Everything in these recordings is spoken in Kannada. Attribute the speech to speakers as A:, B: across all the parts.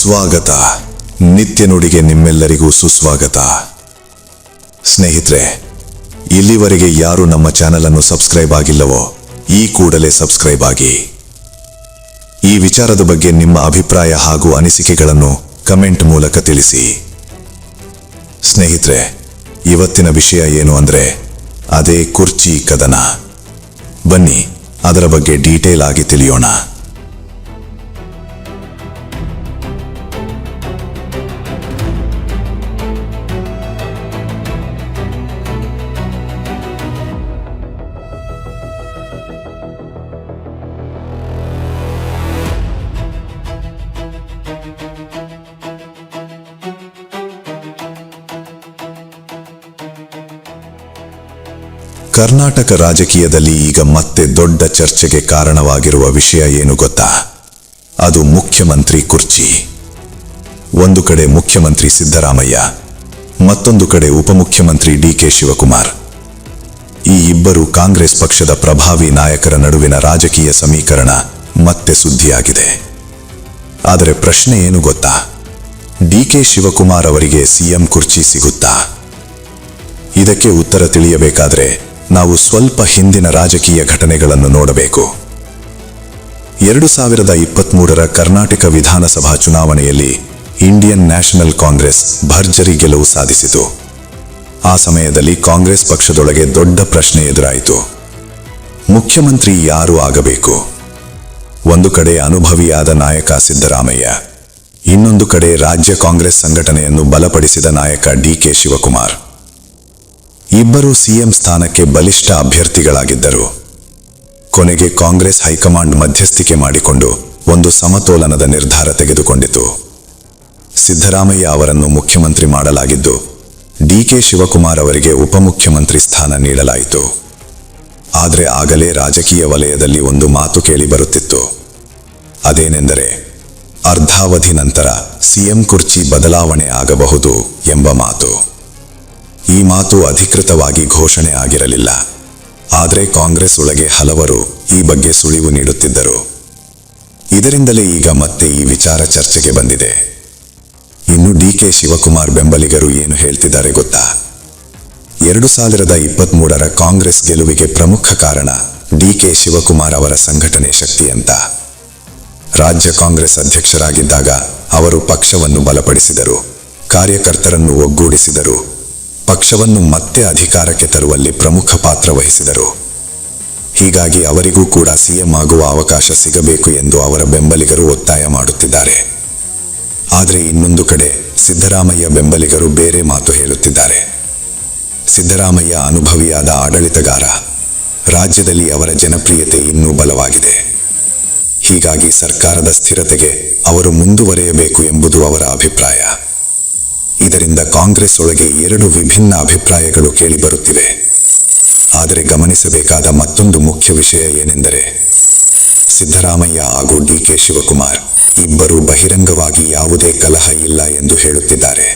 A: ಸ್ವಾಗತ. ನಿತ್ಯ ನುಡಿಗೆ ನಿಮ್ಮೆಲ್ಲರಿಗೂ ಸುಸ್ವಾಗತ. ಸ್ನೇಹಿತರೆ, ಇಲ್ಲಿವರೆಗೆ ಯಾರು ನಮ್ಮ ಚಾನೆಲ್ ಅನ್ನು ಸಬ್ಸ್ಕ್ರೈಬ್ ಆಗಿಲ್ಲವೋ ಈ ಕೂಡಲೇ ಸಬ್ಸ್ಕ್ರೈಬ್ ಆಗಿ. ಈ ವಿಚಾರದ ಬಗ್ಗೆ ನಿಮ್ಮ ಅಭಿಪ್ರಾಯ ಹಾಗೂ ಅನಿಸಿಕೆಗಳನ್ನು ಕಮೆಂಟ್ ಮೂಲಕ ತಿಳಿಸಿ. ಸ್ನೇಹಿತರೆ, ಇವತ್ತಿನ ವಿಷಯ ಏನು ಅಂದ್ರೆ ಅದೇ ಕುರ್ಚಿ ಕದನ. ಬನ್ನಿ ಅದರ ಬಗ್ಗೆ ಡೀಟೇಲ್ ಆಗಿ ತಿಳಿಯೋಣ. ಕರ್ನಾಟಕ ರಾಜಕೀಯದಲ್ಲಿ ಈಗ ಮತ್ತೆ ದೊಡ್ಡ ಚರ್ಚೆಗೆ ಕಾರಣವಾಗಿರುವ ವಿಷಯ ಏನು ಗೊತ್ತಾ? ಅದು ಮುಖ್ಯಮಂತ್ರಿ ಕುರ್ಚಿ. ಒಂದು ಕಡೆ ಮುಖ್ಯಮಂತ್ರಿ ಸಿದ್ದರಾಮಯ್ಯ, ಮತ್ತೊಂದು ಕಡೆ ಉಪಮುಖ್ಯಮಂತ್ರಿ ಡಿ.ಕೆ. ಶಿವಕುಮಾರ್. ಈ ಇಬ್ಬರು ಕಾಂಗ್ರೆಸ್ ಪಕ್ಷದ ಪ್ರಭಾವಿ ನಾಯಕರ ನಡುವಿನ ರಾಜಕೀಯ ಸಮೀಕರಣ ಮತ್ತೆ ಸುದ್ದಿಯಾಗಿದೆ. ಆದರೆ ಪ್ರಶ್ನೆ ಏನು ಗೊತ್ತಾ? ಡಿ.ಕೆ. ಶಿವಕುಮಾರ್ ಅವರಿಗೆ ಸಿಎಂ ಕುರ್ಚಿ ಸಿಗುತ್ತಾ? ಇದಕ್ಕೆ ಉತ್ತರ ತಿಳಿಯಬೇಕಾದ್ರೆ ನಾವು ಸ್ವಲ್ಪ ಹಿಂದಿನ ರಾಜಕೀಯ ಘಟನೆಗಳನ್ನು ನೋಡಬೇಕು. 2023ರ ಕರ್ನಾಟಕ ವಿಧಾನಸಭಾ ಚುನಾವಣೆಯಲ್ಲಿ ಇಂಡಿಯನ್ ನ್ಯಾಷನಲ್ ಕಾಂಗ್ರೆಸ್ ಭರ್ಜರಿ ಗೆಲುವು ಸಾಧಿಸಿತು. ಆ ಸಮಯದಲ್ಲಿ ಕಾಂಗ್ರೆಸ್ ಪಕ್ಷದೊಳಗೆ ದೊಡ್ಡ ಪ್ರಶ್ನೆ ಎದುರಾಯಿತು. ಮುಖ್ಯಮಂತ್ರಿ ಯಾರು ಆಗಬೇಕು? ಒಂದು ಕಡೆ ಅನುಭವಿಯಾದ ನಾಯಕ ಸಿದ್ದರಾಮಯ್ಯ, ಇನ್ನೊಂದು ಕಡೆ ರಾಜ್ಯ ಕಾಂಗ್ರೆಸ್ ಸಂಘಟನೆಯನ್ನು ಬಲಪಡಿಸಿದ ನಾಯಕ ಡಿ.ಕೆ. ಶಿವಕುಮಾರ್. ಇಬ್ಬರು ಸಿಎಂ ಸ್ಥಾನಕ್ಕೆ ಬಲಿಷ್ಠ ಅಭ್ಯರ್ಥಿಗಳಾಗಿದ್ದರು. ಕೊನೆಗೆ ಕಾಂಗ್ರೆಸ್ ಹೈಕಮಾಂಡ್ ಮಧ್ಯಸ್ಥಿಕೆ ಮಾಡಿಕೊಂಡು ಒಂದು ಸಮತೋಲನದ ನಿರ್ಧಾರ ತೆಗೆದುಕೊಂಡಿತು. ಸಿದ್ದರಾಮಯ್ಯ ಅವರನ್ನು ಮುಖ್ಯಮಂತ್ರಿ ಮಾಡಲಾಗಿದ್ದು, ಡಿ.ಕೆ. ಶಿವಕುಮಾರ್ ಅವರಿಗೆ ಉಪಮುಖ್ಯಮಂತ್ರಿ ಸ್ಥಾನ ನೀಡಲಾಯಿತು. ಆದರೆ ಆಗಲೇ ರಾಜಕೀಯ ವಲಯದಲ್ಲಿ ಒಂದು ಮಾತು ಕೇಳಿ ಬರುತ್ತಿತ್ತು. ಅದೇನೆಂದರೆ, ಅರ್ಧಾವಧಿ ನಂತರ ಸಿಎಂ ಕುರ್ಚಿ ಬದಲಾವಣೆ ಆಗಬಹುದು ಎಂಬ ಮಾತು. ಈ ಮಾತು ಅಧಿಕೃತವಾಗಿ ಘೋಷಣೆ ಆಗಿರಲಿಲ್ಲ. ಆದರೆ ಕಾಂಗ್ರೆಸ್ ಒಳಗೆ ಹಲವರು ಈ ಬಗ್ಗೆ ಸುಳಿವು ನೀಡುತ್ತಿದ್ದರು. ಇದರಿಂದಲೇ ಈಗ ಮತ್ತೆ ಈ ವಿಚಾರ ಚರ್ಚೆಗೆ ಬಂದಿದೆ. ಇನ್ನು ಡಿ.ಕೆ. ಶಿವಕುಮಾರ್ ಬೆಂಬಲಿಗರು ಏನು ಹೇಳ್ತಿದ್ದಾರೆ ಗೊತ್ತಾ? 2023ರ ಕಾಂಗ್ರೆಸ್ ಗೆಲುವಿಗೆ ಪ್ರಮುಖ ಕಾರಣ ಡಿ.ಕೆ. ಶಿವಕುಮಾರ್ ಅವರ ಸಂಘಟನೆ ಶಕ್ತಿ ಅಂತ. ರಾಜ್ಯ ಕಾಂಗ್ರೆಸ್ ಅಧ್ಯಕ್ಷರಾಗಿದ್ದಾಗ ಅವರು ಪಕ್ಷವನ್ನು ಬಲಪಡಿಸಿದರು, ಕಾರ್ಯಕರ್ತರನ್ನು ಒಗ್ಗೂಡಿಸಿದರು, ಪಕ್ಷವನ್ನು ಮತ್ತೆ ಅಧಿಕಾರಕ್ಕೆ ತರುವಲ್ಲಿ ಪ್ರಮುಖ ಪಾತ್ರ ವಹಿಸಿದರು. ಹೀಗಾಗಿ ಅವರಿಗೂ ಕೂಡ ಸಿಎಂ ಆಗುವ ಅವಕಾಶ ಸಿಗಬೇಕು ಎಂದು ಅವರ ಬೆಂಬಲಿಗರು ಒತ್ತಾಯ ಮಾಡುತ್ತಿದ್ದಾರೆ. ಆದರೆ ಇನ್ನೊಂದು ಕಡೆ ಸಿದ್ದರಾಮಯ್ಯ ಬೆಂಬಲಿಗರು ಬೇರೆ ಮಾತು ಹೇಳುತ್ತಿದ್ದಾರೆ. ಸಿದ್ದರಾಮಯ್ಯ ಅನುಭವಿಯಾದ ಆಡಳಿತಗಾರ, ರಾಜ್ಯದಲ್ಲಿ ಅವರ ಜನಪ್ರಿಯತೆ ಇನ್ನೂ ಬಲವಾಗಿದೆ. ಹೀಗಾಗಿ ಸರ್ಕಾರದ ಸ್ಥಿರತೆಗೆ ಅವರು ಮುಂದುವರಿಯಬೇಕು ಎಂಬುದು ಅವರ ಅಭಿಪ್ರಾಯ. ಇದರಿಂದ ಕಾಂಗ್ರೆಸ್ ಒಳಗೆ ಎರಡು ವಿಭಿನ್ನ ಅಭಿಪ್ರಾಯಗಳು ಕೇಳಿಬರುತ್ತಿವೆ. ಆದರೆ ಗಮನಿಸಬೇಕಾದ ಮತ್ತೊಂದು ಮುಖ್ಯ ವಿಷಯ ಏನೆಂದರೆ, ಸಿದ್ದರಾಮಯ್ಯ ಹಾಗೂ ಡಿ.ಕೆ. ಶಿವಕುಮಾರ್ ಇಬ್ಬರೂ ಬಹಿರಂಗವಾಗಿ ಯಾವುದೇ ಕಲಹ ಇಲ್ಲ ಎಂದು ಹೇಳುತ್ತಿದ್ದಾರೆ.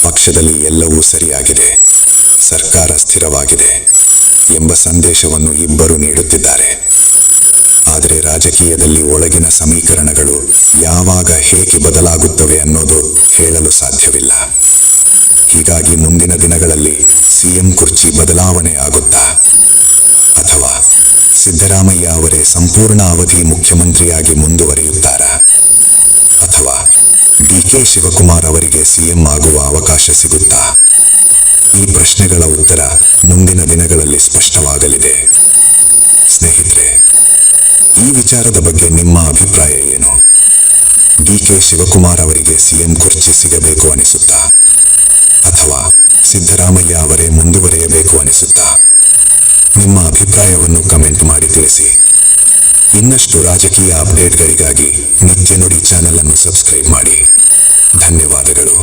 A: ಪಕ್ಷದಲ್ಲಿ ಎಲ್ಲವೂ ಸರಿಯಾಗಿದೆ, ಸರ್ಕಾರ ಸ್ಥಿರವಾಗಿದೆ ಎಂಬ ಸಂದೇಶವನ್ನು ಇಬ್ಬರು ನೀಡುತ್ತಿದ್ದಾರೆ. ಆದರೆ ರಾಜಕೀಯದಲ್ಲಿ ಒಳಗಿನ ಸಮೀಕರಣಗಳು ಯಾವಾಗ ಹೇಗೆ ಬದಲಾಗುತ್ತವೆ ಅನ್ನೋದು ಹೇಳಲು ಸಾಧ್ಯವಿಲ್ಲ. ಹೀಗಾಗಿ ಮುಂದಿನ ದಿನಗಳಲ್ಲಿ ಸಿಎಂ ಕುರ್ಚಿ ಬದಲಾವಣೆ ಆಗುತ್ತಾ? ಅಥವಾ ಸಿದ್ದರಾಮಯ್ಯ ಅವರೇ ಸಂಪೂರ್ಣ ಅವಧಿ ಮುಖ್ಯಮಂತ್ರಿಯಾಗಿ ಮುಂದುವರಿಯುತ್ತಾರಾ? ಅಥವಾ ಡಿ.ಕೆ. ಶಿವಕುಮಾರ್ ಅವರಿಗೆ ಸಿಎಂ ಆಗುವ ಅವಕಾಶ ಸಿಗುತ್ತಾ? ಈ ಪ್ರಶ್ನೆಗಳ ಉತ್ತರ ಮುಂದಿನ ದಿನಗಳಲ್ಲಿ ಸ್ಪಷ್ಟವಾಗಲಿದೆ. ಸ್ನೇಹಿತರೆ, ಈ ವಿಚಾರದ ಬಗ್ಗೆ ನಿಮ್ಮ ಅಭಿಪ್ರಾಯ ಏನು? ಡಿ.ಕೆ. ಶಿವಕುಮಾರ್ ಅವರಿಗೆ ಸಿಎಂ ಕುರ್ಚಿ ಸಿಗಬೇಕು ಅನಿಸುತ್ತಾ? ಅಥವಾ ಸಿದ್ದರಾಮಯ್ಯ ಅವರೇ ಮುಂದುವರಿಯಬೇಕು ಅನಿಸುತ್ತಾ? ನಿಮ್ಮ ಅಭಿಪ್ರಾಯವನ್ನು ಕಮೆಂಟ್ ಮಾಡಿ ತಿಳಿಸಿ. ಇನ್ನಷ್ಟು ರಾಜಕೀಯ ಅಪ್ಡೇಟ್ಗಳಿಗಾಗಿ ನಿತ್ಯ ನುಡಿ ಚಾನೆಲ್ ಅನ್ನು ಸಬ್ಸ್ಕ್ರೈಬ್ ಮಾಡಿ. ಧನ್ಯವಾದಗಳು.